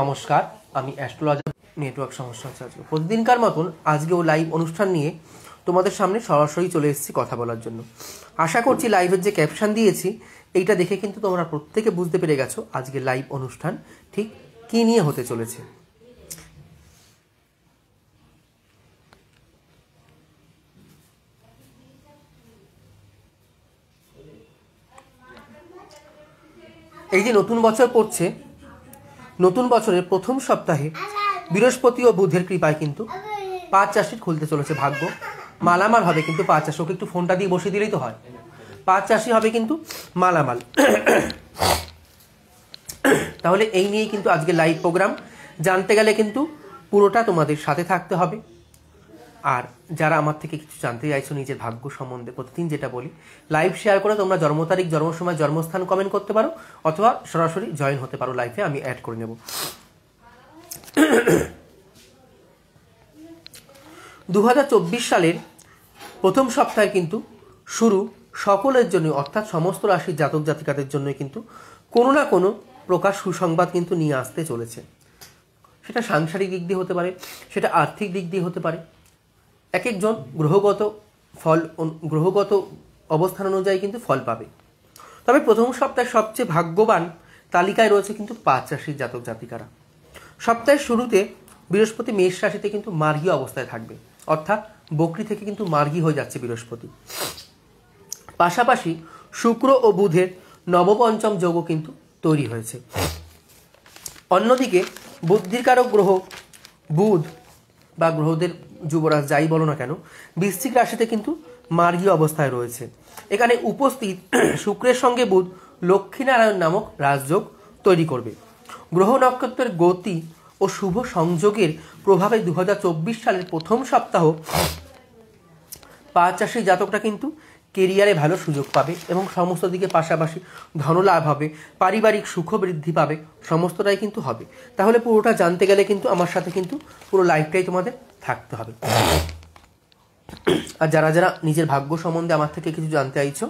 নমস্কার, আমি astrologer network সমস্যা চাচু। প্রতিদিনকার মতন আজকেও লাইভ অনুষ্ঠান নিয়ে তোমাদের সামনে সরাসরি চলে এসেছি কথা বলার জন্য। আশা করছি লাইভের যে ক্যাপশন দিয়েছি এইটা দেখে কিন্তু তোমরা প্রত্যেকে বুঝতে পেরে গেছো আজকে লাইভ অনুষ্ঠান ঠিক কী নিয়ে হতে চলেছে। এই যে নতুন বছর পড়ছে, নতুন বছরের প্রথম সপ্তাহে বৃহস্পতি ও বুধের কৃপায় কিন্তু 5 রাশির খুলতে চলেছে ভাগ্য। মালামাল হবে কিন্তু 5 রাশি। ওকে একটু ফোনটা দিয়ে বসিয়ে দিলেই তো হয়। 5 রাশি হবে কিন্তু মালামাল। তাহলে এই নিয়েই কিন্তু আজকে লাইভ প্রোগ্রাম। জানতে গেলে কিন্তু পুরোটা তোমাদের সাথে থাকতে হবে। আর যারা আমার থেকে কিছু জানতে চাইছো নিজের ভাগ্য সম্বন্ধে, প্রতিদিন যেটা বলি, লাইভ শেয়ার করে তোমরা জন্ম তারিখ, জন্ম সময়, জন্মস্থান কমেন্ট করতে পারো অথবা সরাসরি জয়েন হতে পারো লাইভে, আমি অ্যাড করে নেব। 2024 সালের প্রথম সপ্তাহে কিন্তু শুরু সকলের জন্য, অর্থাৎ সমস্ত রাশির জাতক জাতিকাদের জন্য কিন্তু কোনো না কোনো প্রকার সুসংবাদ কিন্তু নিয়ে আসতে চলেছে। সেটা সাংসারিক দিক দিয়ে হতে পারে, সেটা আর্থিক দিক দিয়ে হতে পারে। এক একজন গ্রহগত অবস্থান অনুযায়ী কিন্তু ফল পাবে। তবে প্রথম সপ্তাহে সবচেয়ে ভাগ্যবান তালিকায় রয়েছে কিন্তু 5 রাশির জাতক জাতিকারা। সপ্তাহের শুরুতে বৃহস্পতি মেষ রাশিতে কিন্তু মার্গী অবস্থায় থাকবে, অর্থাৎ বকরি থেকে কিন্তু মার্গী হয়ে যাচ্ছে বৃহস্পতি। পাশাপাশি শুক্র ও বুধের নবপঞ্চম যোগও কিন্তু তৈরি হয়েছে। অন্যদিকে বুদ্ধির কারক গ্রহ বুধ বা গ্রহদের যুবরাজ যাই বলো না কেন, বৃশ্চিক রাশিতে কিন্তু মার্গী অবস্থায় রয়েছে। এখানে উপস্থিত শুক্রের সঙ্গে বুধ লক্ষ্মীনারায়ণ নামক রাজযোগ তৈরি করবে। গ্রহ নক্ষত্রের গতি ও শুভ সংযোগের প্রভাবে 2024 সালের প্রথম সপ্তাহ 5 রাশির জাতকরা কিন্তু কেরিয়ারে ভালো সুযোগ পাবে এবং সমস্ত দিকে পাশাপাশি ধনলাভ হবে, পারিবারিক সুখ বৃদ্ধি পাবে, সমস্তটাই কিন্তু হবে। তাহলে পুরোটা জানতে গেলে কিন্তু আমার সাথে কিন্তু পুরো লাইফটাই তোমাদের থাকতে হবে। আর যারা যারা নিজের ভাগ্য সম্বন্ধে আমার থেকে কিছু জানতে চাইছো,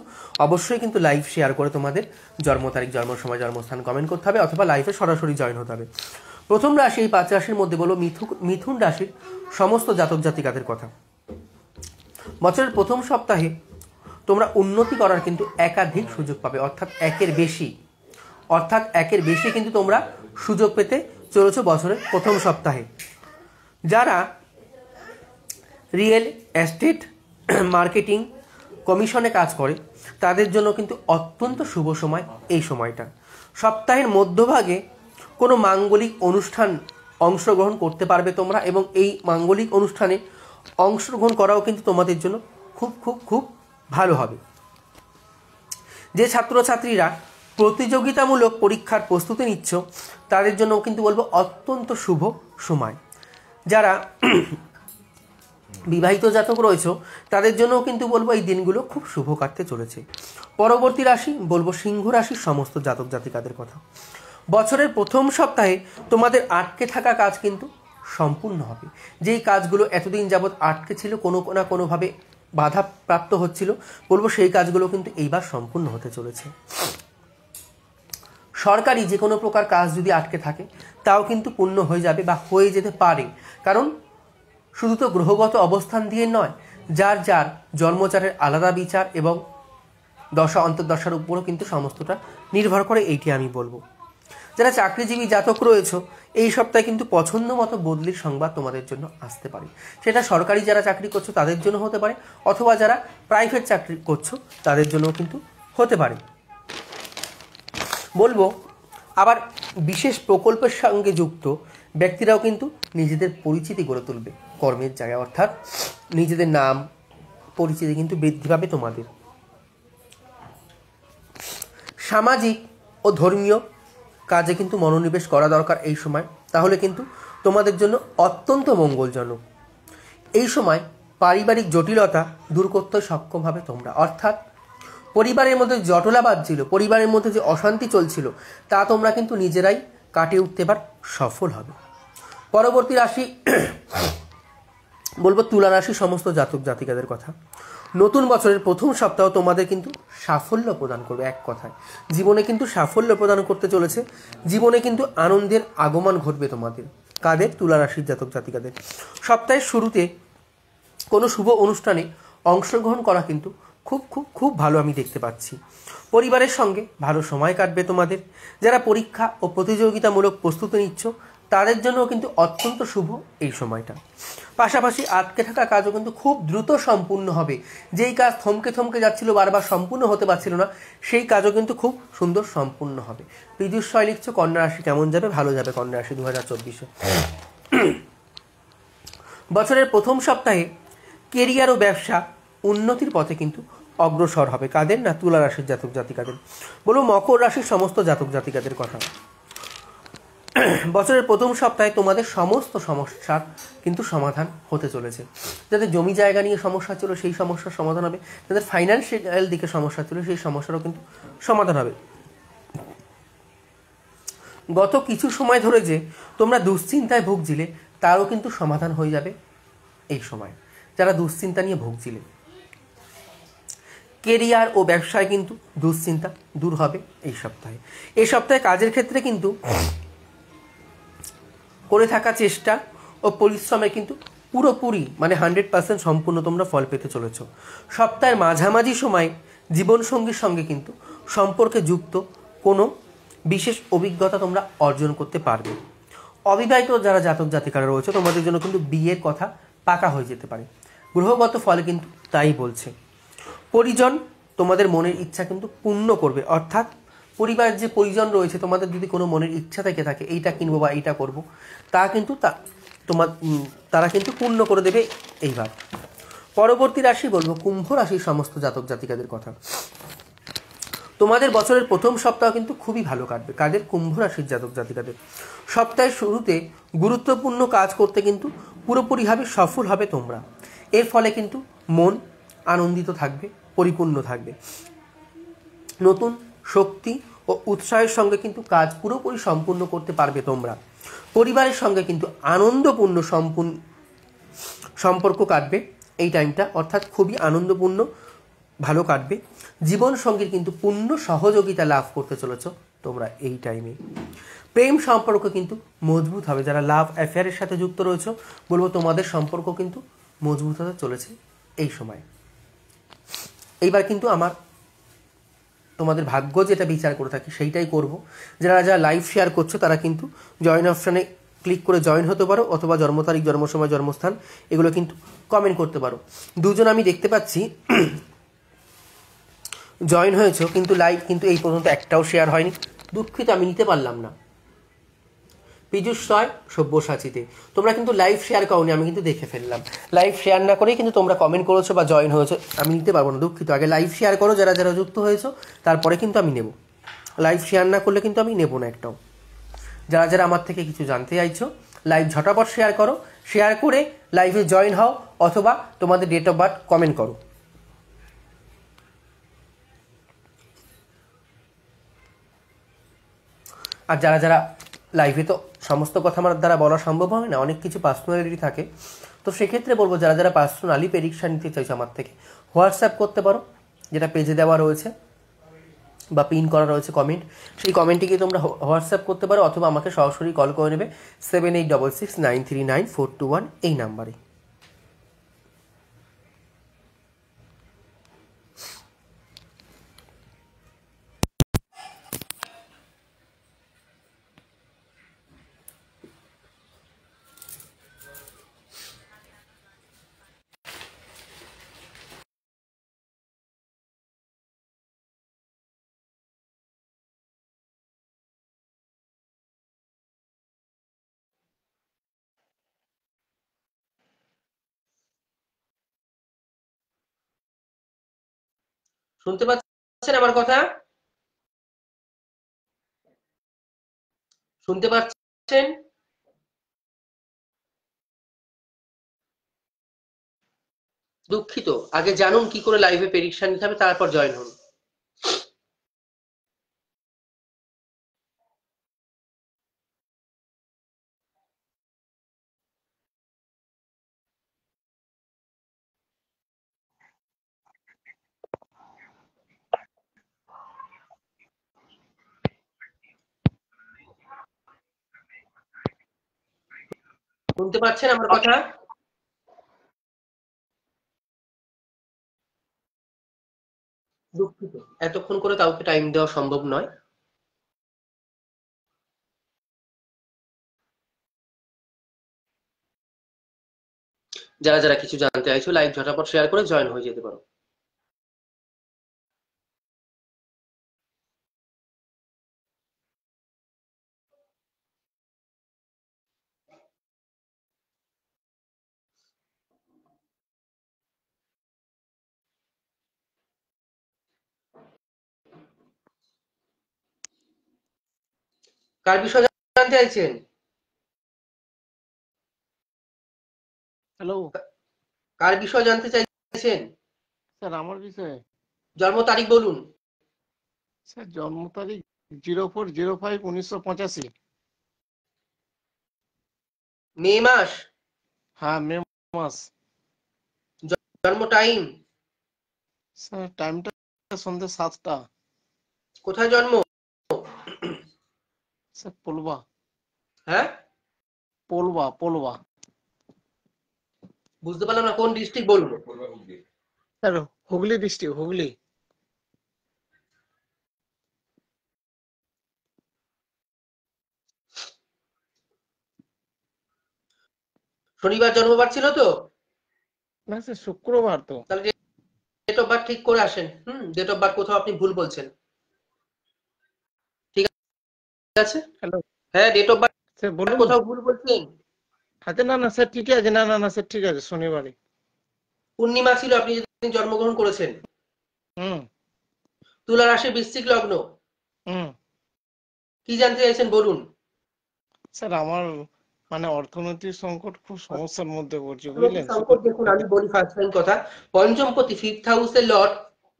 অবশ্যই কিন্তু লাইভ শেয়ার করে তোমাদের জন্ম তারিখ, জন্ম সময়, জন্মস্থান কমেন্ট করতে হবে অথবা লাইভে সরাসরি জয়েন হতে হবে। প্রথম রাশি, এই 5 রাশির মধ্যে বলো মিথুন রাশির সমস্ত জাতক জাতিকাদের কথা। বছরের প্রথম সপ্তাহে তোমরা উন্নতি করার কিন্তু একাধিক সুযোগ পাবে, অর্থাৎ একের বেশি কিন্তু তোমরা সুযোগ পেতে চলেছো বছরের প্রথম সপ্তাহে। যারা রিয়েল এস্টেট, মার্কেটিং, কমিশনে কাজ করে তাদের জন্য কিন্তু অত্যন্ত শুভ সময় এই সময়টা। সপ্তাহের মধ্যভাগে কোনো মাঙ্গলিক অনুষ্ঠান অংশগ্রহণ করতে পারবে তোমরা, এবং এই মাঙ্গলিক অনুষ্ঠানে অংশগ্রহণ করাও কিন্তু তোমাদের জন্য খুব খুব খুব ভালো হবে। যে ছাত্রছাত্রীরা প্রতিযোগিতামূলক পরীক্ষার প্রস্তুতি নিচ্ছ তাদের জন্য কিন্তু বলবো অত্যন্ত শুভ সময়। যারা বিবাহিত জাতক রয়েছে তাদের জন্যও কিন্তু বলবো এই দিনগুলো খুব শুভ কাটতে চলেছে। পরবর্তী রাশি বলবো সিংহ রাশির সমস্ত জাতক জাতিকাদের কথা। বছরের প্রথম সপ্তাহে তোমাদের আটকে থাকা কাজ কিন্তু সম্পূর্ণ হবে। যেই কাজগুলো এতদিন যাবৎ আটকে ছিল, কোনো না কোনোভাবে বাধা প্রাপ্ত হচ্ছিল, বলবো সেই কাজগুলো কিন্তু এইবার সম্পূর্ণ হতে চলেছে। সরকারি যে কোনো প্রকার কাজ যদি আটকে থাকে তাও কিন্তু পূর্ণ হয়ে যাবে বা হয়ে যেতে পারে। কারণ শুধু তো গ্রহগত অবস্থান দিয়ে নয়, যার যার জন্মচারের আলাদা বিচার এবং দশা অন্তর্দশার উপরও কিন্তু সমস্তটা নির্ভর করে, এইটি আমি বলবো। যারা চাকরিজীবী জাতক রয়েছে এই সপ্তাহে কিন্তু পছন্দ মতো বদলির সংবাদ তোমাদের জন্য আসতে পারে। সেটা সরকারি যারা চাকরি করছো তাদের জন্য হতে পারে, অথবা যারা প্রাইভেট চাকরি করছো তাদের জন্যও কিন্তু হতে পারে। বলবো আবার বিশেষ প্রকল্পের সঙ্গে যুক্ত ব্যক্তিরাও কিন্তু নিজেদের পরিচিতি গড়ে তুলবে কর্মের জায়গায়, অর্থাৎ নিজেদের নাম পরিচিতি কিন্তু বৃদ্ধি পাবে তোমাদের। সামাজিক ও ধর্মীয় কাজে কিন্তু মনোনিবেশ করা দরকার এই সময়, তাহলে কিন্তু তোমাদের জন্য অত্যন্ত মঙ্গলজনক। এই সময় পারিবারিক জটিলতা দূর করতে সক্ষম হবে তোমরা, অর্থাৎ পরিবারের মধ্যে জটলা বাজছিল, পরিবারের মধ্যে যে অশান্তি চলছিল তা তোমরা কিন্তু নিজেরাই কাটিয়ে উঠতে পার সফল হবে। পরবর্তী রাশি বলবো তুলা রাশির সমস্ত জাতক জাতিকাদের কথা। নতুন বছরের প্রথম সপ্তাহ তোমাদের কিন্তু সাফল্য প্রদান করবে। এক কথায় জীবনে কিন্তু সাফল্য প্রদান করতে চলেছে। জীবনে কিন্তু আনন্দের আগমন ঘটবে তোমাদের। কাদের? তুলা রাশির জাতক জাতিকাদের। সপ্তাহের শুরুতে কোনো শুভ অনুষ্ঠানে অংশগ্রহণ করা কিন্তু খুব খুব খুব ভালো আমি দেখতে পাচ্ছি। পরিবারের সঙ্গে ভালো সময় কাটবে তোমাদের। যারা পরীক্ষা ও প্রতিযোগিতামূলক প্রস্তুতি নিচ্ছ তাদের জন্য কিন্তু অত্যন্ত শুভ এই সময়টা। পাশাপাশি আটকে থাকা কাজও কিন্তু খুব দ্রুত সম্পূর্ণ হবে। যেই কাজ থমকে থমকে যাচ্ছিল, বারবার সম্পূর্ণ হতে পারছিল না, সেই কাজও কিন্তু খুব সুন্দর সম্পূর্ণ হবে। পীযূষ রয় লিখছো কন্যা রাশি কেমন যাবে? ভালো যাবে কন্যা রাশি 2024-এ। বছরের প্রথম সপ্তাহে কেরিয়ার ও ব্যবসা উন্নতির পথে কিন্তু অগ্রসর হবে। কাদের? না তুলা রাশির জাতক জাতিকাদের। বলবো মকর রাশির সমস্ত জাতক জাতিকাদের কথা। বছরের প্রথম সপ্তাহে তোমাদের সমস্ত সমস্যার কিন্তু সমাধান হতে চলেছে। যাদের জমি জায়গা নিয়ে সমস্যা ছিল সেই সমস্যার সমাধান হবে। যাদের ফাইন্যান্সিয়াল দিকে সমস্যা ছিল সেই সমস্যারও কিন্তু সমাধান হবে। গত কিছু সময় ধরে যে তোমরা দুশ্চিন্তায় ভুগছিলে তারও কিন্তু সমাধান হয়ে যাবে এই সময়। যারা দুশ্চিন্তা নিয়ে ভুগছিলে, কেরিয়ার ও ব্যবসায় কিন্তু দুশ্চিন্তা দূর হবে এই সপ্তাহে। এই সপ্তাহে কাজের ক্ষেত্রে কিন্তু করে থাকা চেষ্টা ও পরিশ্রমে কিন্তু পুরোপুরি 100% সম্পূর্ণ তোমরা ফল পেতে চলেছ। সপ্তাহের মাঝামাঝি সময় জীবনসঙ্গীর সঙ্গে কিন্তু সম্পর্কে যুক্ত কোনো বিশেষ অভিজ্ঞতা তোমরা অর্জন করতে পারবে। অবিবাহিত যারা জাতক জাতিকারা রয়েছে তোমাদের জন্য কিন্তু বিয়ের কথা পাকা হয়ে যেতে পারে। গ্রহগত ফল কিন্তু তাই বলছে। পরিজন তোমাদের মনের ইচ্ছা কিন্তু পূর্ণ করবে, অর্থাৎ পরিবারের যে পরিজন রয়েছে তোমাদের যদি কোনো মনের ইচ্ছা থেকে থাকে এইটা কিনবো বা এইটা করবো, তা কিন্তু তারা কিন্তু পূর্ণ করে দেবে এইবার। পরবর্তী রাশি বলবো কুম্ভ রাশির সমস্ত জাতক জাতিকাদের কথা। তোমাদের বছরের প্রথম সপ্তাহ কিন্তু খুবই ভালো কাটবে। কাদের? কুম্ভ রাশির জাতক জাতিকাদের। সপ্তাহের শুরুতে গুরুত্বপূর্ণ কাজ করতে কিন্তু পুরোপুরিভাবে সফল হবে তোমরা। এর ফলে কিন্তু মন আনন্দিত থাকবে, পরিপূর্ণ থাকবে। নতুন শক্তি ও উৎসাহের সঙ্গে কিন্তু কাজ পুরোপুরি সম্পূর্ণ করতে পারবে তোমরা। পরিবারের সঙ্গে কিন্তু আনন্দপূর্ণ সম্পর্ক কাটবে এই টাইমটা, অর্থাৎ খুবই আনন্দপূর্ণ ভালো কাটবে। জীবন সঙ্গীর কিন্তু পূর্ণ সহযোগিতা লাভ করতে চলেছ তোমরা এই টাইমে। প্রেম সম্পর্ক কিন্তু মজবুত হবে। যারা লাভ অ্যাফেয়ারের সাথে যুক্ত রয়েছে বলবো তোমাদের সম্পর্ক কিন্তু মজবুত হতে চলেছে এই সময়। এইবার কিন্তু আমার তোমাদের ভাগ্য যেটা বিচার করে থাকি সেইটাই করব। যারা যারা লাইভ শেয়ার করছো তারা কিন্তু জয়েন অপশানে ক্লিক করে জয়েন হতে পারো, অথবা জন্ম তারিখ, জন্ম সময়, জন্মস্থান এগুলো কিন্তু কমেন্ট করতে পারো। দুজন আমি দেখতে পাচ্ছি জয়েন হয়েছো, কিন্তু লাইভ কিন্তু এই পর্যন্ত একটাও শেয়ার হয়নি। দুঃখিত, আমি নিতে পারলাম না। পীযূষ রয় সব্যসাচীতে তোমরা কিন্তু লাইভ শেয়ার করোনি, আমি কিন্তু দেখে ফেললাম। লাইভ শেয়ার না করেই কিন্তু তোমরা কমেন্ট করেছো বা জয়েন হয়েছো, আমি নিতে পারবো না, দুঃখিত। আগে লাইভ শেয়ার করো যারা যারা যুক্ত হয়েছো, তারপরে কিন্তু আমি নেব। লাইভ শেয়ার না করলে কিন্তু আমি নেব না একটাও। যারা যারা আমার থেকে কিছু জানতে চাইছো লাইভ ঝটাপট শেয়ার করো, শেয়ার করে লাইভে জয়েন হও, অথবা তোমাদের ডেট অফ বার্থ কমেন্ট করো। আর যারা যারা লাইভে, তো সমস্ত কথা আমার দ্বারা বলা সম্ভব হয় না, অনেক কিছু পার্সোনালিটি থাকে, তো সেক্ষেত্রে বলবো যারা যারা পার্সোনালি প্রেডিকশন নিতে চাইছো আমার থেকে হোয়াটসঅ্যাপ করতে পারো, যেটা পেজে দেওয়া রয়েছে বা পিন করা রয়েছে কমেন্ট, সেই কমেন্টে গিয়ে তোমরা হোয়াটসঅ্যাপ করতে পারো, অথবা আমাকে সরাসরি কল করে নেবে 7866939421 এই নাম্বারে। শুনতে পাচ্ছেন আমার কথা? শুনতে পাচ্ছেন? দুঃখিত, আগে জানুন কি করে লাইভে প্রেডিকশন নিতে হবে, তারপর জয়েন হন। শুনতে পাচ্ছেন আমার কথা? দুঃখিত, এতক্ষণ করে কাউকে টাইম দেওয়া সম্ভব নয়। যারা যারা কিছু জানতে চাইছো লাইভ ঝটাপট শেয়ার করে জয়েন হয়ে যেতে পারো। কার বিষয়ে জানতে চাইছেন? হ্যালো কার বিষয়ে জানতে চাইছেন? স্যার, আমার বিষয়ে। জন্ম তারিখ বলুন। স্যার, জন্ম তারিখ 04/05/1985। মে মাস। হ্যাঁ, মে মাস। জন্ম টাইম। স্যার, টাইমটা সন্ধ্যে 7টা। কোথায় জন্ম? স্যার, পোলবা। হ্যাঁ, পোলবা পোলবা। বুঝতে পারলাম না, কোন ডিস্ট্রিক্ট বলুন। Sir, Hooghly district, Hooghly. শনিবার জন্মবার ছিল তো? না স্যার, শুক্রবার তো। তাহলে ডেট অফ বার্থ ঠিক করে আসেন। ডেট অফ বার্থ কোথাও আপনি ভুল বলছেন। ঠিক আছে? হ্যালো হ্যাঁ, ডেট অফ বার্থ স্যার, বলুন না। কোথাও ভুল বলছেন। হাতে না না স্যার, ঠিকই আছে। না না না স্যার, ঠিক আছে, শনিবারই। পূর্ণিমা ছিল আপনি যেদিন জন্মগ্রহণ করেছেন। হুম তুলা রাশি, বৃশ্চিক লগ্ন। হুম। কি জানতে চাইছেন বলুন। স্যার, আমার মানে অর্থনৈতিক সংকট, খুব সমস্যার মধ্যে পড়ছি, অর্থনৈতিক বুঝলেন সংকট দেখুন, আমি বলি ফার্স্ট টাইম কথা। পঞ্চমপতি ফিফথ হাউসের লর্ড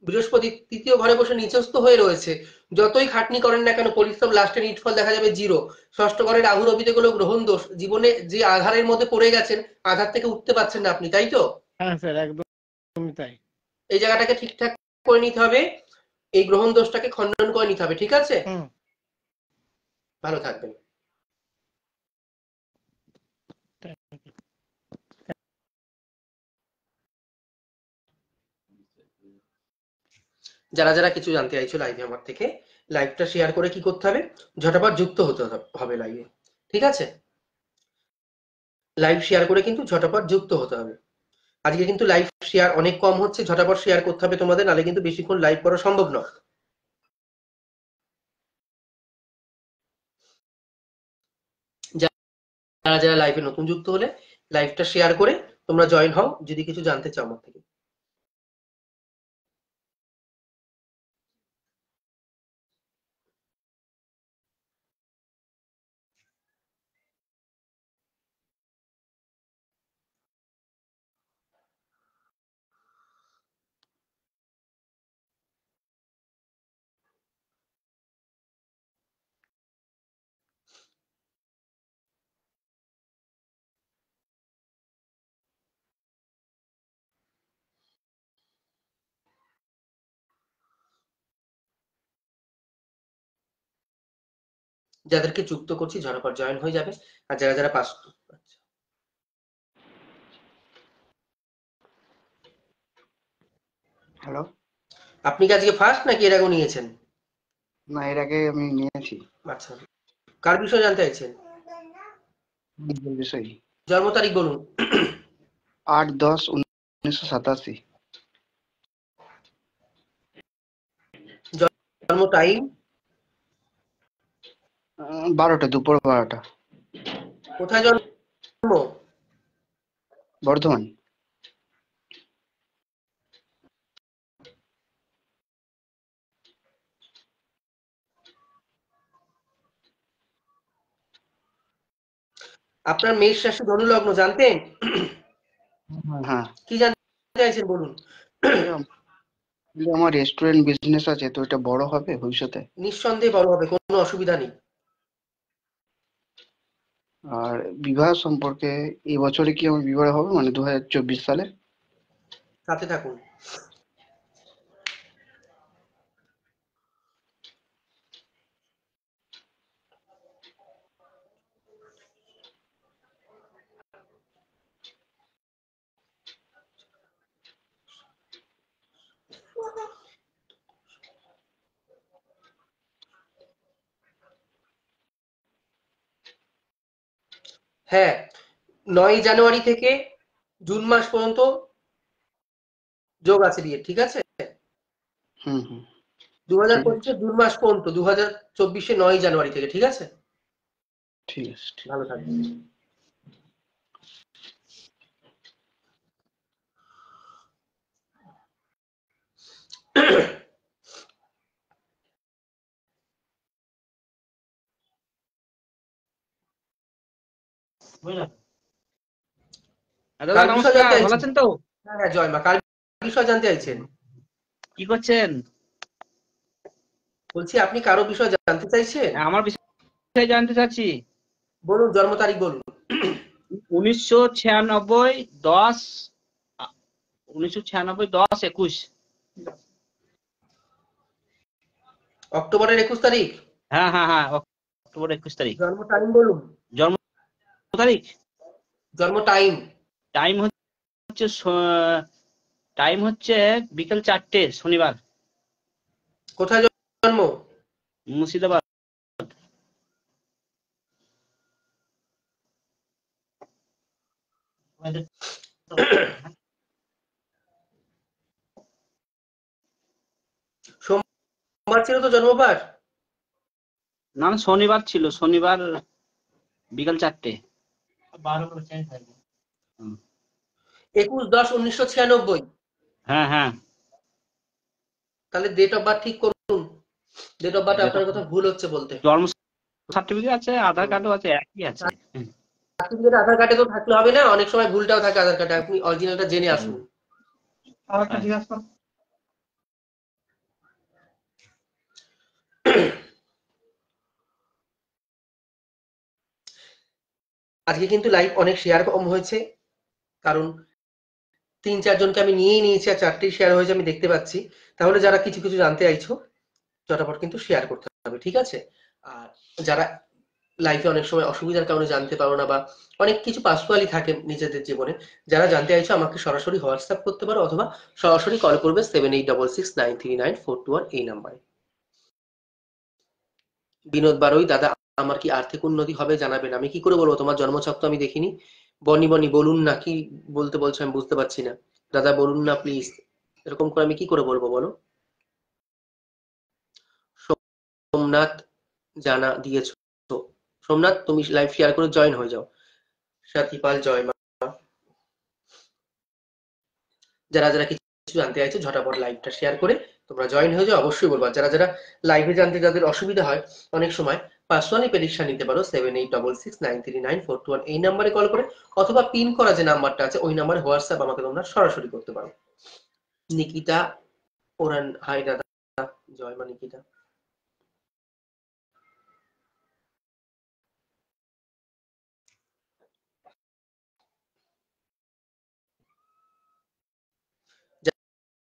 বৃহস্পতি তৃতীয় ঘরে বসে নিচস্থ হয়ে রয়েছে। যতই খাটনি করেন না কেন, পরিশ্রম লাস্টে নিটফল দেখা যাবে জিরো। ষষ্ঠ ঘরে রাহু রবি যেগুলো গ্রহণ দোষ, জীবনে যে আধারের মধ্যে পড়ে গেছেন, আধার থেকে উঠতে পারছেন না আপনি, তাই তো? হ্যাঁ স্যার, একদমই তাই। এই জায়গাটাকে ঠিকঠাক করে নিতে হবে, এই গ্রহণ দোষটাকে খণ্ডন করে নিতে হবে, ঠিক আছে? হুম। ভালো থাকবেন। যারা যারা কিছু জানতে চাইছো লাইভে আমার থেকে, লাইভটা শেয়ার করে কি করতে হবে, ঝটাপট যুক্ত হতে হবে লাইভে, ঠিক আছে? লাইভ শেয়ার করে কিন্তু ঝটাপট যুক্ত হতে হবে। আজকে কিন্তু লাইভ শেয়ার অনেক কম হচ্ছে, ঝটাপট শেয়ার করতে হবে তোমাদের, নাহলে কিন্তু বেশিক্ষণ লাইভ করা সম্ভব নয়। যারা যারা লাইভে নতুন যুক্ত হলে লাইভটা শেয়ার করে তোমরা জয়েন হও যদি কিছু জানতে চাও আমার থেকে। যাদেরকে যুক্ত করছি ঝটাপট জয়েন হয়ে যাবে। আর যারা যারা পাস, হ্যালো। আপনি কি আজকে ফার্স্ট নাকি এর আগেও নিয়েছেন? না, এর আগে আমি নিয়েছি। আচ্ছা, কার বিষয়ে জানতে চাইছেন? নিজের বিষয়। জন্ম তারিখ বলুন। 8/10/1987। জন্ম টাইম। 12টা, দুপুর 12টা। কোথায় জন্ম? বর্ধমান। আপনার মেষ রাশি ধনু লগ্ন জানতেন? হ্যাঁ। কি জানতে চাইছেন বলুন। আমার রেস্টুরেন্ট বিজনেস আছে, তো এটা বড় হবে ভবিষ্যতে। নিঃসন্দেহে বড় হবে, কোনো অসুবিধা নেই। আর বিবাহ সম্পর্কে, এই বছরে কি আমার বিবাহ হবে, মানে 2024 সালে? সাথে থাকুন। হ্যাঁ, 9 জানুয়ারি থেকে জুন মাস পর্যন্ত যোগ আছে বিয়ে, ঠিক আছে? হুম হুম। দু হাজার ঠিক আছে, পঁচিশে জুন মাস পর্যন্ত, 2024 9 জানুয়ারি থেকে, ঠিক আছে? ঠিক আছে, ঠিক। ভালো থাকবেন। দাদা কার বিষয় নমস্কার, জানতে ভালো চাইছেন? আছেন তো? হ্যাঁ হ্যাঁ, জয় মা। কার বিষয় জানতে চাইছেন? কি করছেন? বলছি আপনি কারো বিষয় জানতে চাইছেন? আমার বিষয়ে জানতে চাচ্ছি। বলুন, জন্ম তারিখ বলুন। 1996 10 1996 10 21। অক্টোবরের 21 তারিখ। হ্যাঁ হ্যাঁ হ্যাঁ, অক্টোবর 21 তারিখ। জন্ম টাইম বলুন। জন্ম তারিখ, জন্ম টাইম। টাইম হচ্ছে টাইম হচ্ছে বিকেল 4টে, শনিবার। কোথায় জন্ম? মুর্শিদাবাদ। সোমবার ছিল তো জন্মবার? না না, শনিবার ছিল, শনিবার বিকেল 4টে। 21/10/1996। হ্যাঁ হ্যাঁ। তাহলে ডেট অফ বার্থ ঠিক করুন। ডেট অফ বার্থ আপনার কথা ভুল হচ্ছে বলতে। জন্ম সার্টিফিকেট আছে, আধার কার্ডও আছে, একই আছে। সার্টিফিকেট আধার কার্ডে তো থাকলে হবে না, অনেক সময় ভুলটাও থাকে আধার কার্ডে। আপনি অরিজিনালটা জেনে আসুন। আজকে কিন্তু লাইভ অনেক শেয়ার কম হয়েছে, কারণ 3-4 জনকে আমি নিয়েই নিয়েছি আর 4টেই শেয়ার হয়েছে আমি দেখতে পাচ্ছি। তাহলে যারা কিছু কিছু জানতে চাইছো চটাপট কিন্তু শেয়ার করতে হবে, ঠিক আছে? আর যারা লাইফে অনেক সময় অসুবিধার কারণে জানতে পারো না, বা অনেক কিছু পার্সোনালি থাকে নিজেদের জীবনে, যারা জানতে চাইছো আমাকে সরাসরি হোয়াটসঅ্যাপ করতে পারো, অথবা সরাসরি কল করবে 7866939421 এই নাম্বারে। বিনোদ বারুই, দাদা আমার কি আর্থিক উন্নতি হবে জানাবেন। আমি কি করে বলবো, তোমার জন্মছক তো আমি দেখিনি। বনি বনি বলুন না, কি বলতে বলছো আমি বুঝতে পারছি না। দাদা বলুন না প্লিজ, এরকম করে আমি কি করে বলবো বলো? সোমনাথ জানা দিয়েছো। সোমনাথ তুমি লাইভ শেয়ার করে জয়েন হয়ে যাও। সাথীপাল, জয় মা। যারা যারা কিছু জানতে চাইছো ঝটাপট লাইভটা শেয়ার করে তোমরা জয়েন হয়ে যাও, অবশ্যই বলবো। আর যারা যারা লাইভে জানতে যাদের অসুবিধা হয়, অনেক সময় পার্সোনালি প্রেডিকশন নিতে পারো 7866939421 এই নাম্বারে কল করে, অথবা পিন করা যে নাম্বারটা আছে ওই নাম্বারে হোয়াটসঅ্যাপ আমাকে তোমরা সরাসরি করতে পারো। নিকিতা ওরান, হাই দাদা। জয় মা নিকিতা।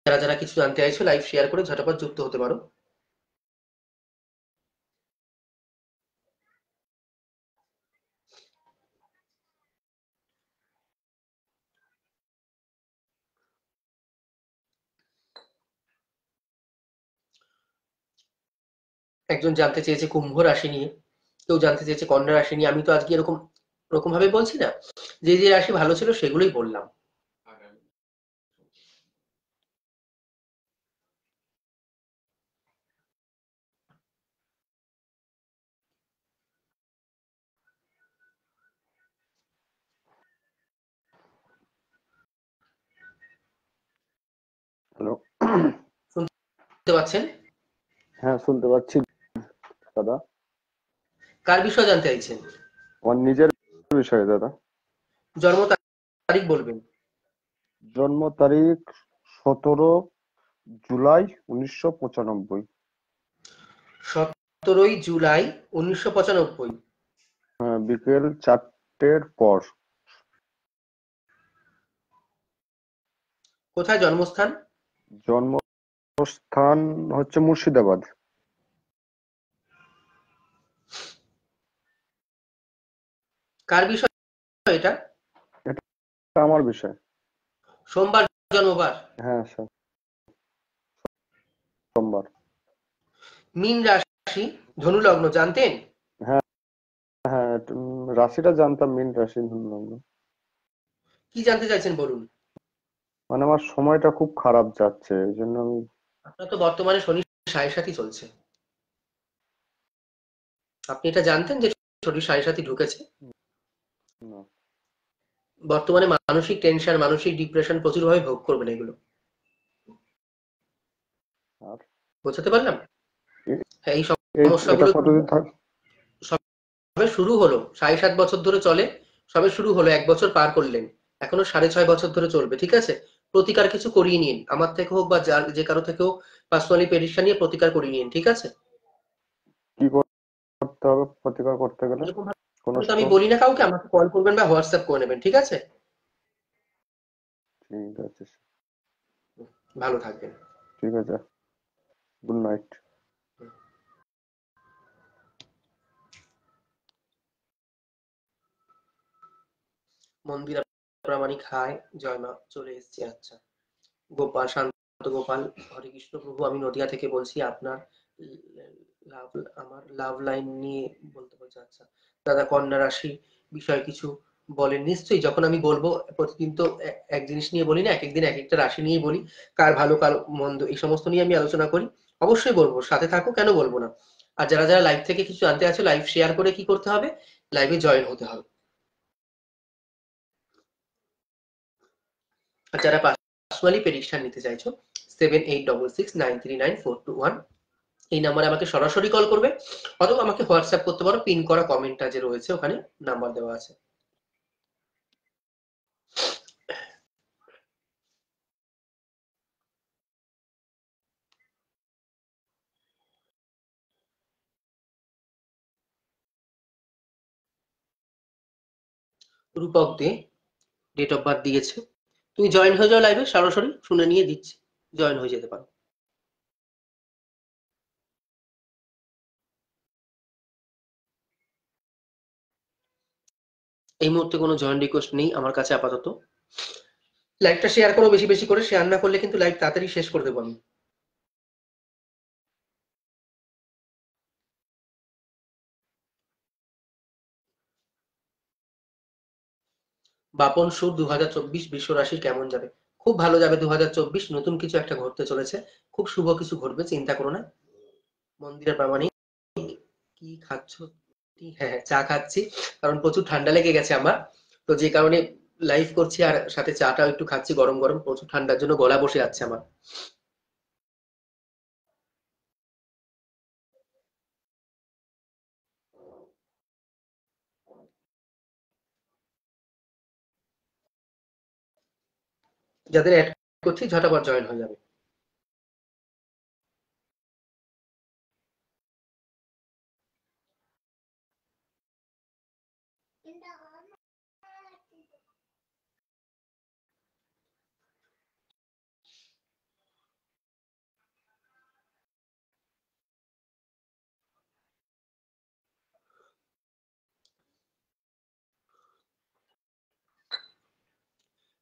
যারা যারা কিছু জানতে চাইছো লাইভ শেয়ার করে ঝটাপট যুক্ত হতে পারো। একজন জানতে চেয়েছে কুম্ভ রাশি নিয়ে, কেউ জানতে চেয়েছে কন্যা রাশি নিয়ে। আমি তো আজকে এরকম এরকম ভাবে বলছি না, যে যে রাশি ভালো ছিল সেগুলোই বললাম। হ্যালো। শুনতে পাচ্ছেন? হ্যাঁ, শুনতে পাচ্ছি দাদা। কার বিষয় জানতে চাইছেন? আমার নিজের বিষয়ে দাদা। জন্ম তারিখ বলবেন। জন্ম তারিখ 17 জুলাই 1995। 17 জুলাই 1995। হ্যাঁ, বিকেল 4টের পর। কোথায় জন্মস্থান? জন্মস্থান হচ্ছে মুর্শিদাবাদ। কার বিষয় এটা? এটা আমার বিষয়। সোমবার জন্মবার। হ্যাঁ স্যার, সোমবার। মীন রাশি, ধনু লগ্ন, জানতেন? হ্যাঁ হ্যাঁ, রাশিটা জানতাম, মীন রাশি ধরলাম না। কি জানতে চাইছেন বলুন। মানে আমার সময়টা খুব খারাপ যাচ্ছে, এই জন্য আমি। আপনার তো বর্তমানে শনি 7.5 চলছে। আপনি এটা জানতেন যে শনি 7.5 ঢুকেছে? না। বর্তমানে মানসিক টেনশন, মানসিক ডিপ্রেশন প্রচুরভাবে ভোগ করবেন এগুলো। আর বোঝাতে পারলাম? এ- হ্যাঁ, এই এটা সমস্যাগুলো কতদিন থাক? সবে শুরু হলো। 7.5 বছর ধরে চলে, সবে শুরু হলো, 1 বছর পার করলেন, এখনো 6.5 বছর ধরে চলবে, ঠিক আছে? প্রতিকার কিছু করিয়ে নিন, আমার থেকে হোক বা যার যে কারো থেকেও পার্সোনালি পেরিশন নিয়ে প্রতিকার করিয়ে নিন, ঠিক আছে? কি করতে হবে প্রতিকার করতে গেলে? এরকম কোনো ভাবে তো আমি স্টোন? বলি না কাউকে, আমাকে কল করবেন বা হোয়াটসঅ্যাপ করে নেবেন, ঠিক আছে? ঠিক আছে। ভালো থাকবেন। ঠিক আছে। Good night. Mandira Pramanik, hi, জয় মা, চলে এসেছি। আচ্ছা, গোপাল, শান্ত গোপাল, হরে কৃষ্ণ প্রভু, আমি নদিয়া থেকে বলছি। আপনার লাভ, আমার লাভ লাইন নিয়ে বলতে বলছে। আচ্ছা দাদা, কন্যা রাশি বিষয় কিছু বলেন। নিশ্চয়ই, যখন আমি বলবো, প্রতিদিন তো এক জিনিস নিয়ে বলি না, এক একদিন এক একটা রাশি নিয়ে বলি, কার ভালো কার মন্দ এই সমস্ত নিয়ে আমি আলোচনা করি। অবশ্যই বলবো, সাথে থাকো, কেন বলবো না। আর যারা যারা লাইভ থেকে কিছু জানতে আছে, লাইভ শেয়ার করে কি করতে হবে, লাইভে জয়েন হতে হবে। আর যারা পার্সোনালি প্রেডিকশন নিতে চাইছো, 7866939421 এই নাম্বারে আমাকে সরাসরি কল করবে, অথবা আমাকে হোয়াটসঅ্যাপ করতে পারো, পিন করা কমেন্টটা যে রয়েছে ওখানে নাম্বার দেওয়া আছে। রূপক দে ডেট অফ বার্থ দিয়েছে। তুমি জয়েন হয়ে যাও লাইভে, সরাসরি শুনে নিয়ে দিচ্ছি, জয়েন হয়ে যেতে পারো। এই মুহূর্তে কোনো জয়েন রিকোয়েস্ট নেই আমার কাছে আপাতত। লাইভটা শেয়ার করো বেশি বেশি করে, শেয়ার না করলে কিন্তু লাইভ তাড়াতাড়ি শেষ করে দেবো আমি। বাপন সুর 2024 বিশ্ব রাশির কেমন যাবে? খুব ভালো যাবে 2024, নতুন কিছু একটা ঘটতে চলেছে, খুব শুভ কিছু ঘটবে, চিন্তা করো না। মন্দিরের প্রামাণিক, কি খাচ্ছ? হ্যাঁ হ্যাঁ, চা খাচ্ছি, কারণ প্রচুর ঠান্ডা লেগে গেছে আমার, তো যে কারণে লাইভ করছি, আর সাথে চাটাও একটু খাচ্ছি গরম গরম, প্রচুর ঠান্ডার জন্য গলা বসে যাচ্ছে আমার। যাদের অ্যাড করছি ঝটাপট জয়েন হয়ে যাবে।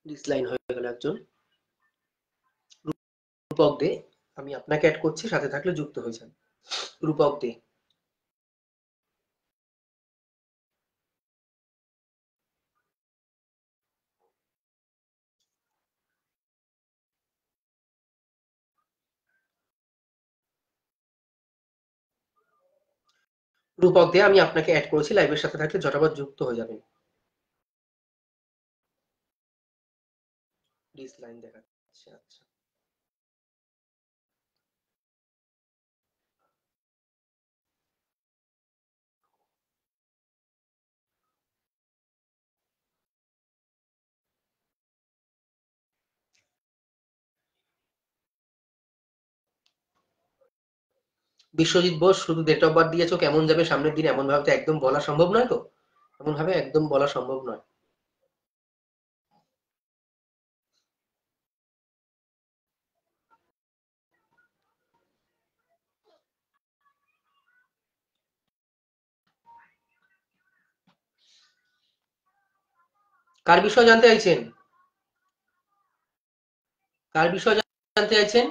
ডিসলাইন হয়ে গেল একজন। রূপক দে, আমি আপনাকে অ্যাড করছি, সাথে থাকলে যুক্ত হয়ে যান। রূপক দে, রূপক দে, আমি আপনাকে অ্যাড করেছি, লাইভের সাথে থাকলে ঝটাপট যুক্ত হয়ে যাবেন। ডিসলাইন দেখাচ্ছে, আচ্ছা। বিশ্বজিৎ বোস, শুধু ডেট অফ বার্থ দিয়েছো, কেমন যাবে সামনের দিন এমন ভাবে তো একদম বলা সম্ভব নয় তো, এমন ভাবে একদম বলা সম্ভব নয়। কার বিষয়ে জানতে চাইছেন? কার বিষয়ে জানতে চাইছেন?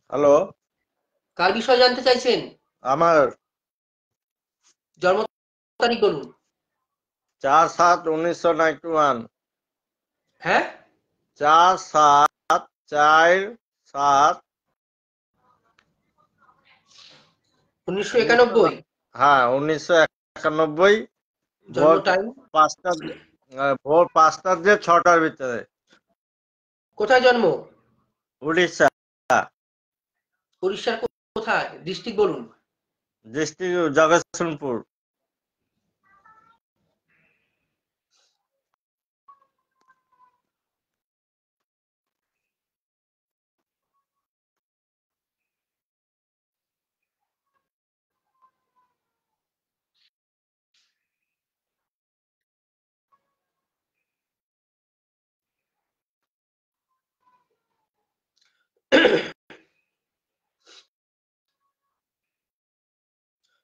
হ্যালো। কার বিষয় জানতে চাইছেন? আমার জন্ম তারিখ বলুন। 4/7/1991। হ্যাঁ, 4/7/4/7 1991। হ্যাঁ 1991। জন্ম ভোর টাইম? 5টা, ভোর 5টা দিয়ে 6টার ভিতরে। কোথায় জন্ম? উড়িষ্যা। উড়িষ্যার কোথায়? ডিস্ট্রিক্ট বলুন। ডিস্ট্রিক্ট জগৎসিংহপুর।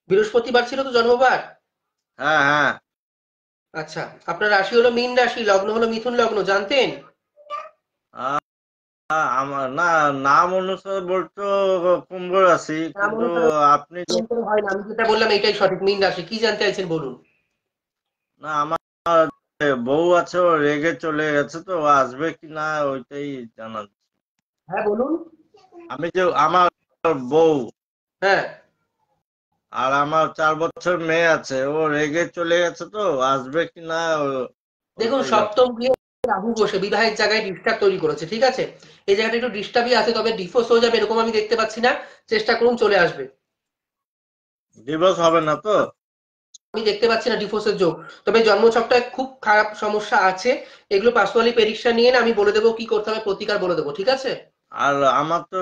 বৃহস্পতিবার ছিল তো জন্মবার? হ্যাঁ হ্যাঁ। আচ্ছা, আপনার রাশি হলো মীন রাশি, লগ্ন হলো মিথুন লগ্ন, জানতেন? আহ, আমার না, নাম অনুসারে বলতো কুম্ভ রাশি, নাম কিন্তু অনুসারে আপনি যে হয় না, আমি যেটা বললাম এটাই সঠিক, মীন রাশি। কি জানতে চাইছেন বলুন। না, আমার বউ আছে, ও রেগে চলে গেছে, তো ও আসবে কি না ওইটাই জানার। হ্যাঁ বলুন। আমি যে আমার বউ হ্যাঁ, আর আমার 4 বছর মেয়ে আছে, ও রেগে চলে গেছে, তো আসবে কি না দেখুন ওইটাই ব্যাপার। সপ্তম গৃহে রাহু বসে বিবাহের জায়গায় ডিস্টার্ব তৈরি করেছে, ঠিক আছে? এই জায়গাটা একটু ডিস্টার্বই আছে, তবে ডিফোর্স হয়ে যাবে এরকম আমি দেখতে পাচ্ছি না। চেষ্টা করুন, চলে আসবে। ডিভোর্স হবে না তো? আমি দেখতে পাচ্ছি না ডিফোর্সের যোগ। তবে জন্মছকটায় খুব খারাপ সমস্যা আছে, এগুলো পার্সোনালি পরীক্ষা নিয়ে না, আমি বলে দেবো কি করতে হবে, প্রতিকার বলে দেবো, ঠিক আছে? আর আমার তো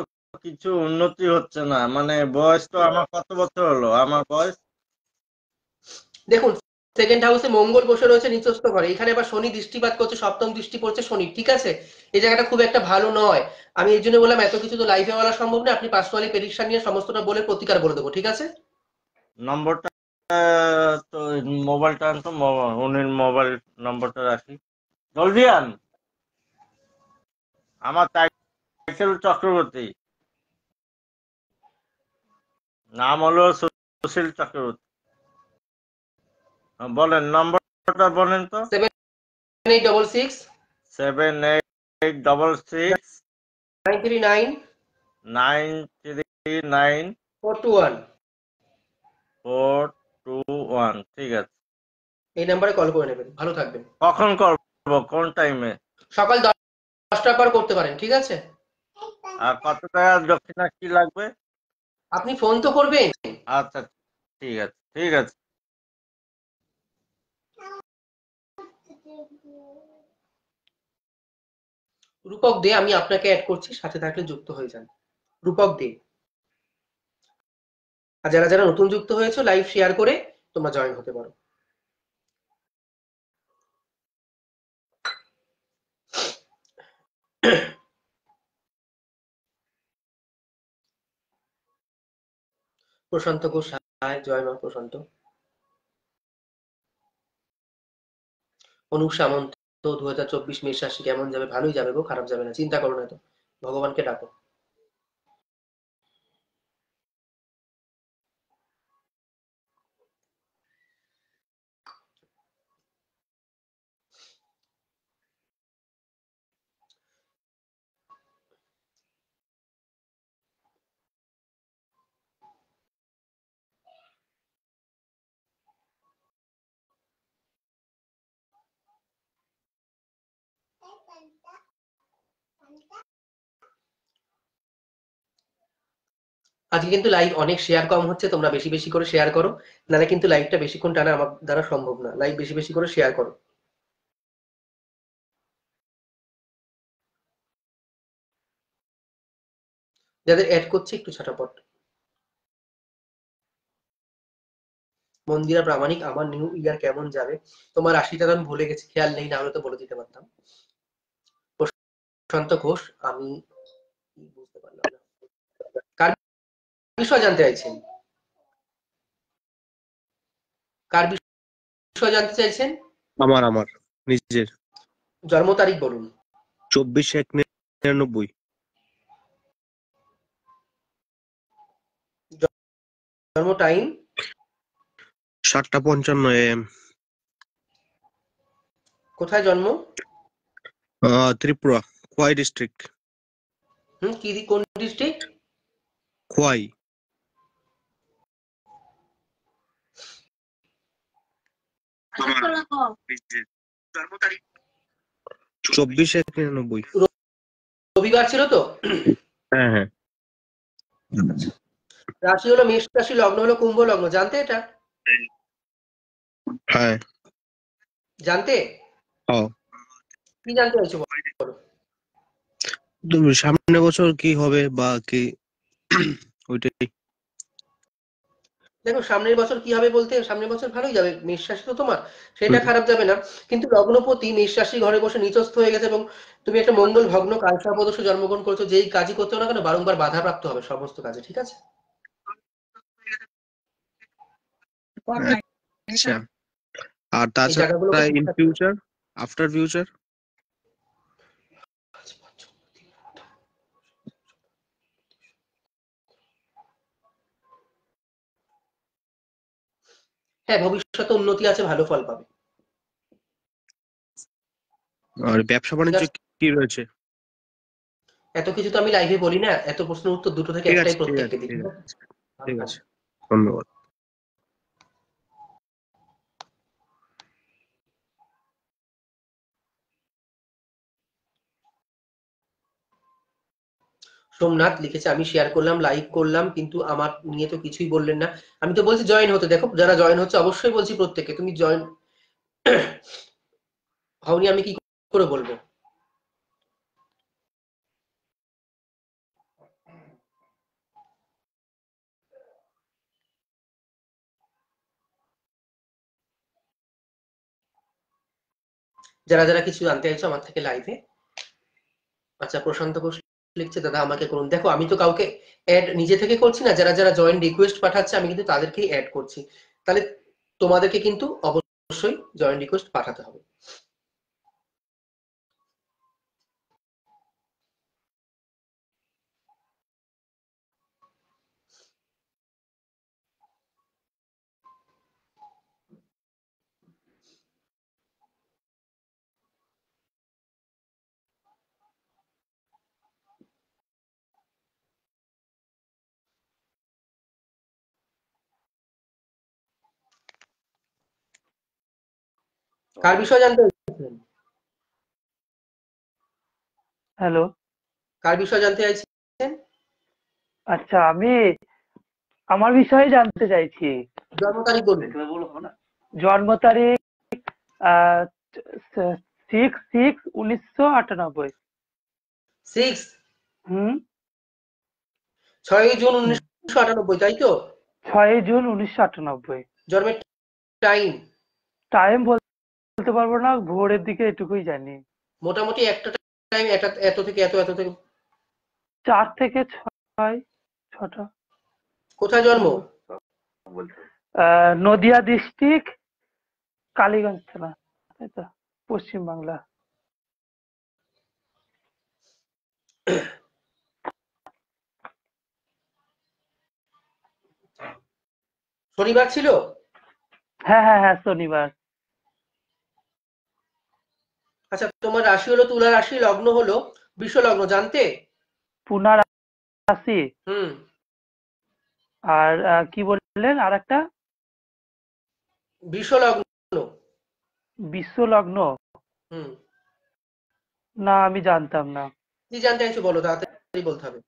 কিছু উন্নতি হচ্ছে না, মানে বয়স তো আমার কত বছর হলো আমার বয়স? দেখুন, সেকেন্ড হাউসে মঙ্গল বসে রয়েছে নিচস্থ ঘরে, এখানে আবার শনি দৃষ্টিপাত করছে, সপ্তম দৃষ্টি পড়ছে শনি, ঠিক আছে? এই জায়গাটা খুব একটা ভালো নয়। আমি এই জন্য বললাম এত কিছু তো লাইফে বলা সম্ভব না, আপনি পার্সোনালি পরীক্ষা নিয়ে সমস্তটা বলে প্রতিকার বলে দেবো, ঠিক আছে? নম্বরটা তো মোবাইলটা আনতো, উনির মোবাইল নম্বরটা রাখি। জলদি আন। আমার টাইটেল চক্রবর্তী, নাম হলো সুশীল চক্রবর্তী। বলেন নম্বরটা বলেন তো। 7866 7866 939 939 421। 421। ঠিক আছে। এই নাম্বারে কল করে নেবেন, ভালো থাকবেন। কখন করবো, কোন টাইমে? সকাল 10টার পর করতে পারেন, ঠিক আছে? আর কত টাকা দক্ষিণা কি লাগবে? আপনি ফোন তো করবেন। আচ্ছা, ঠিক আছে ঠিক আছে। রূপক দে, আমি আপনাকে অ্যাড করছি, সাথে থাকলে যুক্ত হয়ে যান। রূপক দে। আর যারা যারা নতুন যুক্ত হয়েছে লাইভ শেয়ার করে তোমরা জয়েন হতে পারো। প্রশান্ত ঘোষ, হাই, জয় মা প্রশান্ত। অনুপ সামন্ত, 2024 মেষ রাশি কেমন যাবে? ভালোই যাবে গো, খারাপ যাবে না, চিন্তা করো না তো, ভগবানকে ডাকো। আজকে কিন্তু লাইভ অনেক শেয়ার কম হচ্ছে, তোমরা বেশি বেশি করে শেয়ার করো, নাহলে কিন্তু লাইভটা বেশিক্ষণ টানা আমার দ্বারা সম্ভব না। লাইভ বেশি বেশি করে শেয়ার করো। যাদের অ্যাড করছে একটু ঝটাপট। মন্দিরা প্রামাণিক, আমার নিউ ইয়ার কেমন যাবে? তোমার রাশিটা তো আমি ভুলে গেছি, খেয়াল নেই, না হলে তো বলে দিতে পারতাম। প্রশান্ত ঘোষ, আমি বুঝতে পারলাম না, কার বিষয় জানতে চাইছেন? কার বিষয় জানতে চাইছেন? আমার নিজের। জন্ম তারিখ বলুন। 24/1/99। জন্ম টাইম 7:55 AM, কোথায় জন্ম? ত্রিপুরা, খোয়াই ডিস্ট্রিক্ট। কোন ডিস্ট্রিক্ট? খোয়াই। নিজের। 24/1/99। রবিবার ছিল তো? হ্যাঁ হ্যাঁ। রাশি হলো মেষ রাশি, লগ্ন হলো কুম্ভ লগ্ন, জানতে এটা? হ্যাঁ। জানতে? হ্যাঁ। কি জানতে চাইছো বলো? তো সামনের বছর কি হবে বা কি, ওইটাই। দেখো সামনের বছর কি হবে বলতে, সামনের বছর ভালোই যাবে, মেষ রাশি তো তোমার, সেটা খারাপ যাবে না। কিন্তু লগ্নপতি মেষ রাশি ঘরে বসে নিচস্থ হয়ে গেছে, এবং তুমি একটা মঙ্গল ভগ্ন কালসর্পদোষে জন্মগ্রহণ করেছো, যেই কাজই করতে না কেন বারংবার বাধাপ্রাপ্ত হবে সমস্ত কাজে, ঠিক আছে? আচ্ছা। আর এই জায়গাগুলোকে তাছাড়া ঠিক ইন থাকতে হবে। Future, after future? হ্যাঁ, ভবিষ্যতে উন্নতি আছে, ভালো ফল পাবে। আর ব্যবসা বাণিজ্য Just কি রয়েছে? এত কিছু তো আমি লাইভে বলি না, এত প্রশ্নের উত্তর দুটো থেকে ঠিক আছে, একটাই ঠিক প্রত্যেককে আছে, দিই। ঠিক আছে, ঠিক আছে। ধন্যবাদ। সোমনাথ লিখেছে, আমি শেয়ার করলাম, লাইক করলাম, কিন্তু আমার নিয়ে তো কিছুই বললেন না। আমি তো বলছি জয়েন হতে, দেখো যারা জয়েন হচ্ছে অবশ্যই বলছি প্রত্যেককে, তুমি জয়েন হওনি আমি কি করে বলবো? যারা যারা কিছু জানতে চাইছো আমার থেকে লাইভে। আচ্ছা, প্রশান্ত ঘোষ লিখছে, দাদা আমাকে করুন। দেখো আমি তো কাউকে অ্যাড নিজে থেকে করছি না, যারা যারা জয়েন রিকোয়েস্ট পাঠাচ্ছে আমি কিন্তু তাদেরকেই অ্যাড করছি। তাহলে তোমাদেরকে কিন্তু অবশ্যই জয়েন রিকোয়েস্ট পাঠাতে হবে। কার বিষয়ে জানতে চাইছেন? হ্যালো। কার বিষয়ে জানতে চাইছেন? আচ্ছা, আমি আমার বিষয়ে জানতে চাইছি। জন্ম তারিখ বলুন। জন্ম তারিখ 6/6/1998। 6 হুম। 6 জুন 1998, তাই তো? 6 জুন 1998। জন্মের টাইম টাইম বলতে পারবো না, ভোরের দিকে এটুকুই জানি। মোটামুটি একটা টাইম, এত থেকে এত, এত থেকে 4 থেকে 6টা। কোথায় জন্ম? নদিয়া ডিস্ট্রিক্ট, কালীগঞ্জ থানা, তাই তো, পশ্চিমবাংলা। শনিবার ছিল? হ্যাঁ হ্যাঁ হ্যাঁ, শনিবার। আচ্ছা, তোমার রাশি হলো তুলা রাশি, লগ্ন হলো বৃষ লগ্ন, জানতে? পুনা রাশি। হুম। আর কি বললেন আর একটা? বৃষ লগ্ন। বিশ্ব লগ্ন। হুম। না, আমি জানতাম না। কি জানতে চাইছো বলো, তাড়াতাড়ি বলতে হবে।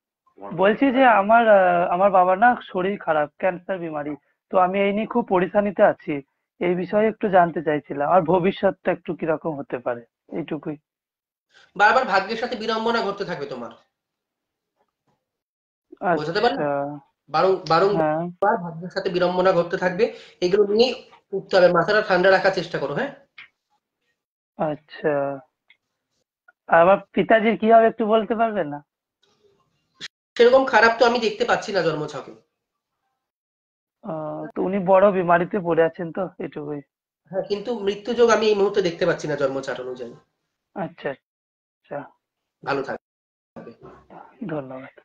বলছি যে আমার বাবার না শরীর খারাপ, ক্যান্সার বিমারি। তো আমি এই নিয়ে খুব পরেশানিতে আছি। এই বিষয়ে একটু জানতে চাইছিলাম, আর ভবিষ্যৎটা একটু কিরকম হতে পারে, এইটুকুই। বারবার ভাগ্যের সাথে বিড়ম্বনা ঘটতে থাকবে তোমার, বোঝাতে পারলে? আচ্ছা। হ্যাঁ। বারংবার ভাগ্যের সাথে বিড়ম্বনা ঘটতে থাকবে, এগুলো নিয়ে উঠতে হবে, মাথাটা ঠান্ডা রাখার চেষ্টা করো, হ্যাঁ? আচ্ছা। আর আমার পিতাজির কি হবে একটু বলতে পারবেন না? সেরকম খারাপ তো আমি দেখতে পাচ্ছি না জন্মছকে। তো উনি বড় বিমারিতে পড়ে আছেন, তো এটুকুই। হ্যাঁ, কিন্তু মৃত্যু যোগ আমি এই মুহূর্তে দেখতে পাচ্ছি না জন্মছক অনুযায়ী। আচ্ছা আচ্ছা। ভালো থাকবে। ধন্যবাদ।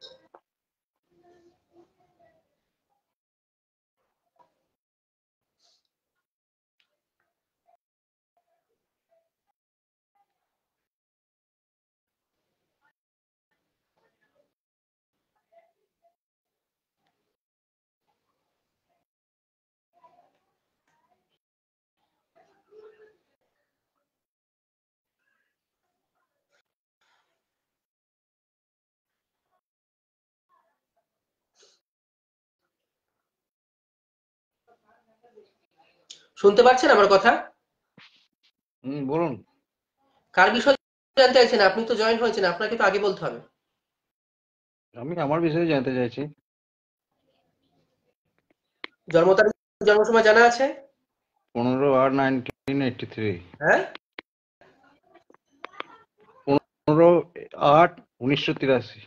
শুনতে পাচ্ছেন আমার কথা? বলুন। কার বিষয়ে জানতে চাইছেন? আপনি তো জয়েন হয়েছেন, আপনাকে তো আগে বলতে হবে। আমি আমার বিষয়ে জানতে চাইছি। জন্ম তারিখ, জন্ম সময় জানা আছে? 15/8/1983। হ্যাঁ, 15/8/1983।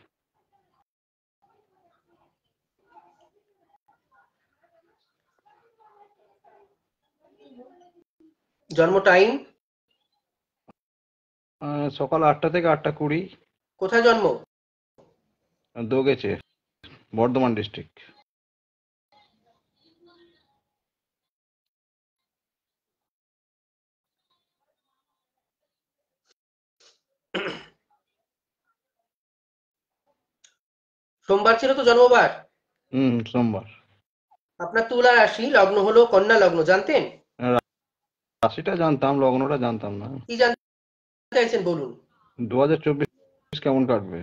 জন্ম টাইম? সকাল 8টা থেকে 8টা 20। কোথায় জন্ম? দোগেছে, বর্ধমান ডিস্ট্রিক্ট। সোমবার ছিল তো জন্মবার? সোমবার। আপনার তুলা রাশি, লগ্ন হলো কন্যা লগ্ন, জানতেন? রাশিটা জানতাম, লগ্নটা জানতাম না। কি জানতে চাইছেন বলুন? 2024 কেমন কাটবে?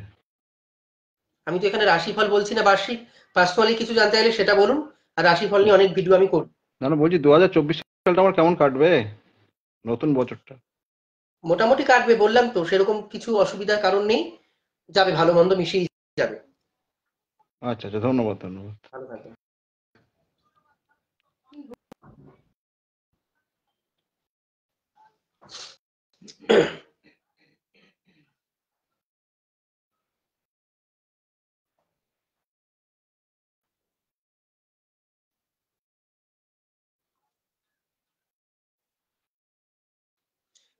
আমি তো এখানে রাশিফল বলছি না, বার্ষিক। পার্সোনালি কিছু জানতে চাইলে সেটা বলুন, আর রাশিফল নিয়ে অনেক ভিডিও আমি করি। না না, বলছি 2024 সালটা আমার কেমন কাটবে, নতুন বছরটা? মোটামুটি কাটবে, বললাম তো, সেরকম কিছু অসুবিধার কারণ নেই, যাবে, ভালো মন্দ মিশিয়ে যাবে। আচ্ছা আচ্ছা, ধন্যবাদ ধন্যবাদ। ভালো থাকবেন।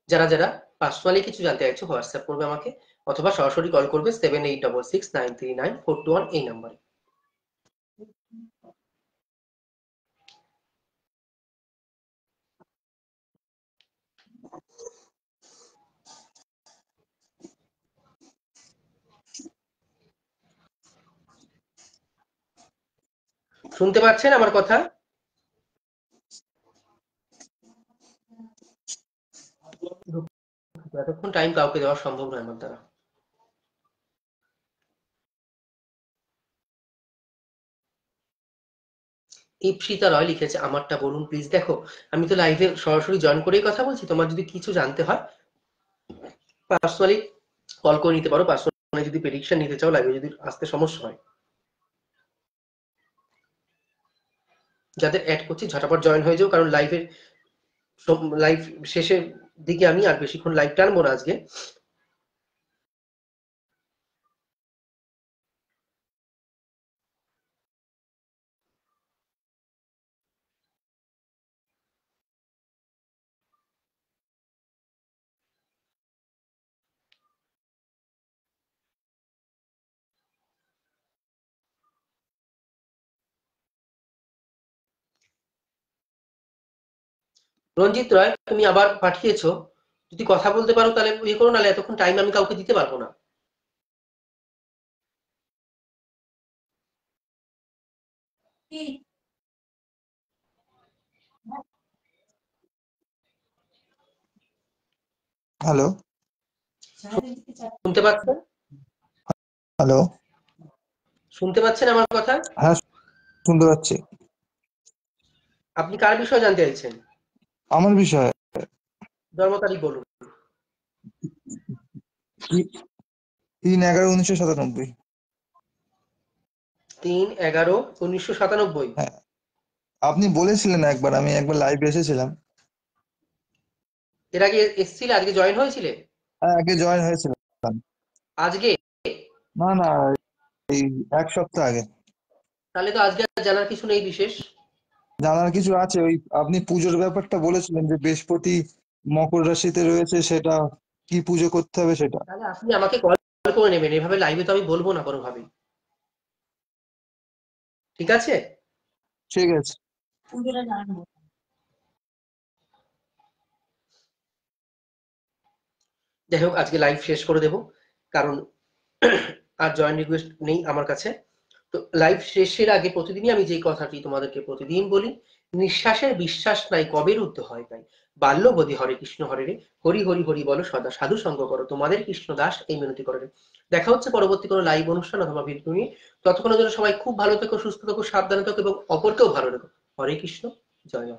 যারা যারা পার্সোনালি কিছু জানতে চাইছো হোয়াটসঅ্যাপ করবে আমাকে, অথবা সরাসরি কল করবে 7866939421 এই নাম্বারে। শুনতে পাচ্ছেন আমার কথা? এতক্ষণ টাইম কাউকে দেওয়া সম্ভব নয় আমার দ্বারা। ইপসিতা রয় লিখেছে আমারটা বলুন প্লিজ। দেখো, আমি তো লাইভে সরাসরি জয়েন করেই কথা বলছি। তোমার যদি কিছু জানতে হয় পার্সোনালি কল করে নিতে পারো। পার্সোনালি যদি প্রেডিকশন নিতে চাও, লাইভে যদি আসতে সমস্যা হয়, যাদের অ্যাড করছি ঝটাপট জয়েন হয়ে যাও, কারণ লাইভ শেষের দিকে আমি আর বেশিক্ষণ লাইভ টানবো না আজকে। রঞ্জিত রয়, তুমি আবার পাঠিয়েছো, যদি কথা বলতে পারো তাহলে ইয়ে করো, নাহলে এতক্ষণ টাইম আমি কাউকে দিতে পারবো না। হ্যালো। শুনতে পাচ্ছেন? হ্যালো। শুনতে পাচ্ছেন আমার কথা? হ্যাঁ, শুনতে পাচ্ছি। আপনি কার বিষয়ে জানতে চাইছেন? আমার বিষয়ে জন্ম তারিখ বলুন। 3/11/1997। 3/11/1997। হ্যাঁ, আপনি বলেছিলেন একবার, আমি একবার লাইভে এসেছিলাম। এর আগে এসেছিলে? আজকে জয়েন হয়েছিলে? হ্যাঁ, আগে জয়েন হয়েছিলাম। আজকে? না না, এই 1 সপ্তাহ আগে। তাহলে তো আজকে আর জানার কিছু নেই বিশেষ। জানার কিছু আছে, ওই আপনি পুজোর ব্যাপারটা বলেছিলেন যে বৃহস্পতি মকর রাশিতে রয়েছে, সেটা কি পুজো করতে হবে সেটা। তাহলে আপনি আমাকে কল করে নেবেন, এভাবে লাইভে তো আমি বলবো না কোনোভাবেই। ঠিক আছে? ঠিক আছে। যাই হোক, আজকে লাইভ শেষ করে দেব, কারণ আর জয়েন রিকোয়েস্ট নেই আমার কাছে। তো লাইভ শেষের আগে প্রতিদিনই আমি যেই কথাটি তোমাদেরকে প্রতিদিন বলি, নিঃশ্বাসের বিশ্বাস নাই কবে রুদ্ধ হয় তাই, বাল্যবধি হরে কৃষ্ণ হরে রে, হরি হরি হরি বলো সদা, সাধু সঙ্গ করো, তোমাদের কৃষ্ণ দাস এই মিনতি করে রে। দেখা হচ্ছে পরবর্তী কোনো লাইভ অনুষ্ঠান অথবা ভিডিও নিয়ে। ততক্ষণের জন্য সবাই খুব ভালো থেকো, সুস্থ থেকো, সাবধানে থেকো এবং অপরকেও ভালো রেখো। হরে কৃষ্ণ, জয় মা।